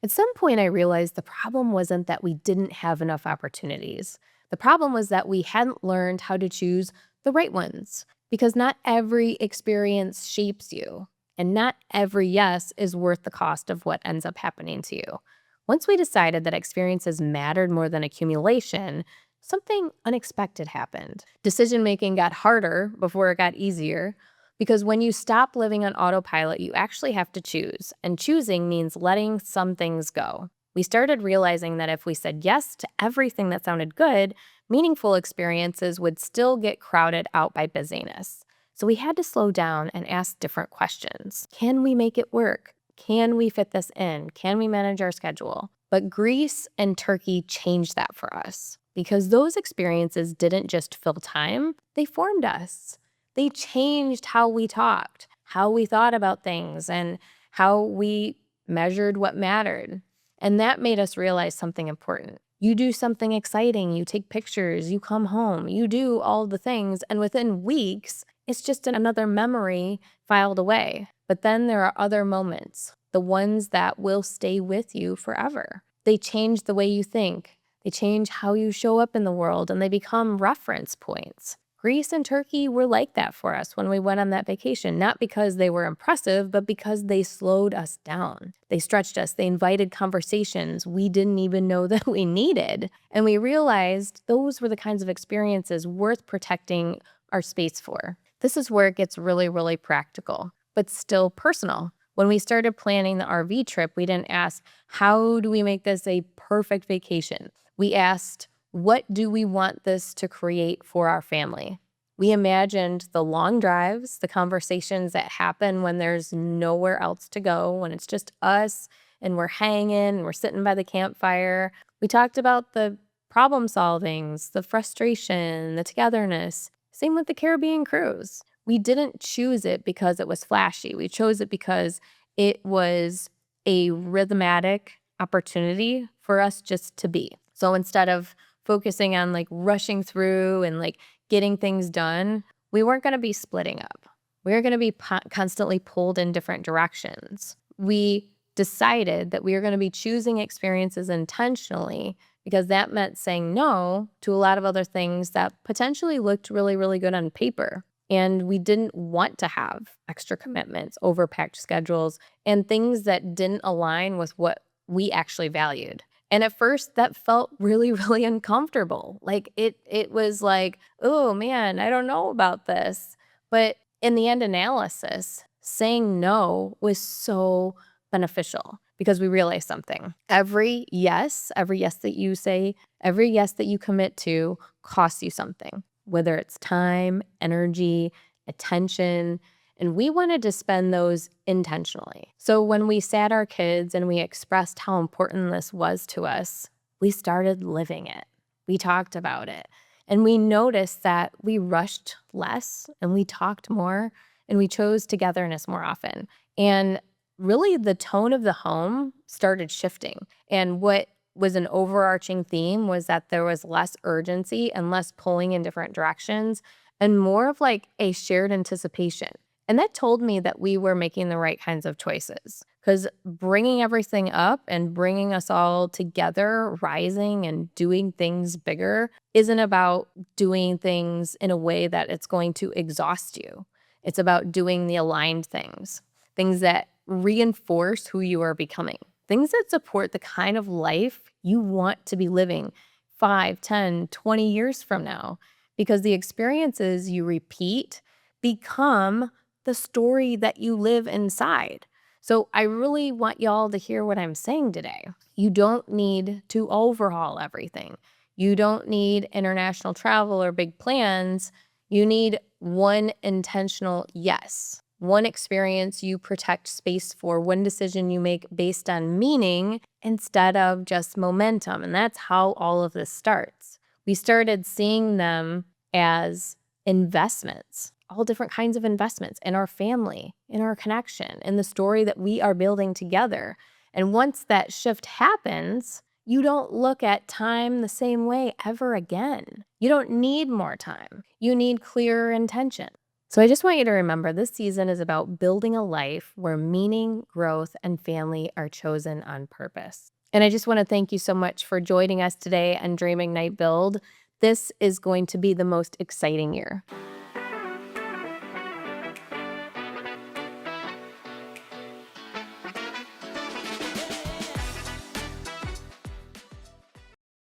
At some point, I realized the problem wasn't that we didn't have enough opportunities. The problem was that we hadn't learned how to choose the right ones, because not every experience shapes you, and not every yes is worth the cost of what ends up happening to you. Once we decided that experiences mattered more than accumulation, something unexpected happened. Decision making got harder before it got easier. Because when you stop living on autopilot, you actually have to choose. And choosing means letting some things go. We started realizing that if we said yes to everything that sounded good, meaningful experiences would still get crowded out by busyness. So we had to slow down and ask different questions. Can we make it work? Can we fit this in? Can we manage our schedule? But Greece and Turkey changed that for us because those experiences didn't just fill time, they formed us. They changed how we talked, how we thought about things, and how we measured what mattered. And that made us realize something important. You do something exciting, you take pictures, you come home, you do all the things, and within weeks, it's just another memory filed away. But then there are other moments, the ones that will stay with you forever. They change the way you think, they change how you show up in the world, and they become reference points. Greece and Turkey were like that for us when we went on that vacation, not because they were impressive, but because they slowed us down. They stretched us. They invited conversations we didn't even know that we needed. And we realized those were the kinds of experiences worth protecting our space for. This is where it gets really, really practical, but still personal. When we started planning the RV trip, we didn't ask, how do we make this a perfect vacation? We asked, what do we want this to create for our family? We imagined the long drives, the conversations that happen when there's nowhere else to go, when it's just us and we're hanging and we're sitting by the campfire. We talked about the problem solvings, the frustration, the togetherness. Same with the Caribbean cruise. We didn't choose it because it was flashy. We chose it because it was a rhythmatic opportunity for us just to be. So instead of focusing on rushing through and getting things done, we weren't going to be splitting up. We were going to be constantly pulled in different directions. We decided that we were going to be choosing experiences intentionally because that meant saying no to a lot of other things that potentially looked really, really good on paper. And we didn't want to have extra commitments, overpacked schedules, and things that didn't align with what we actually valued. And at first that felt really, really uncomfortable. It was like, oh man, I don't know about this. But in the end analysis, saying no was so beneficial because we realized something. Every yes that you say, every yes that you commit to costs you something, whether it's time, energy, attention. And we wanted to spend those intentionally. So when we sat our kids and we expressed how important this was to us, we started living it. We talked about it. And we noticed that we rushed less and we talked more and we chose togetherness more often. And really the tone of the home started shifting. And what was an overarching theme was that there was less urgency and less pulling in different directions and more of a shared anticipation. And that told me that we were making the right kinds of choices, because bringing everything up and bringing us all together, rising and doing things bigger, isn't about doing things in a way that it's going to exhaust you. It's about doing the aligned things that reinforce who you are becoming, things that support the kind of life you want to be living 5, 10, 20 years from now, because the experiences you repeat become the story that you live inside. So I really want y'all to hear what I'm saying today. You don't need to overhaul everything. You don't need international travel or big plans. You need one intentional yes, one experience you protect space for, one decision you make based on meaning instead of just momentum. And that's how all of this starts. We started seeing them as investments, all different kinds of investments in our family, in our connection, in the story that we are building together. And once that shift happens, you don't look at time the same way ever again. You don't need more time. You need clearer intention. So I just want you to remember this season is about building a life where meaning, growth, and family are chosen on purpose. And I just want to thank you so much for joining us today on Dreaming Night Build. This is going to be the most exciting year.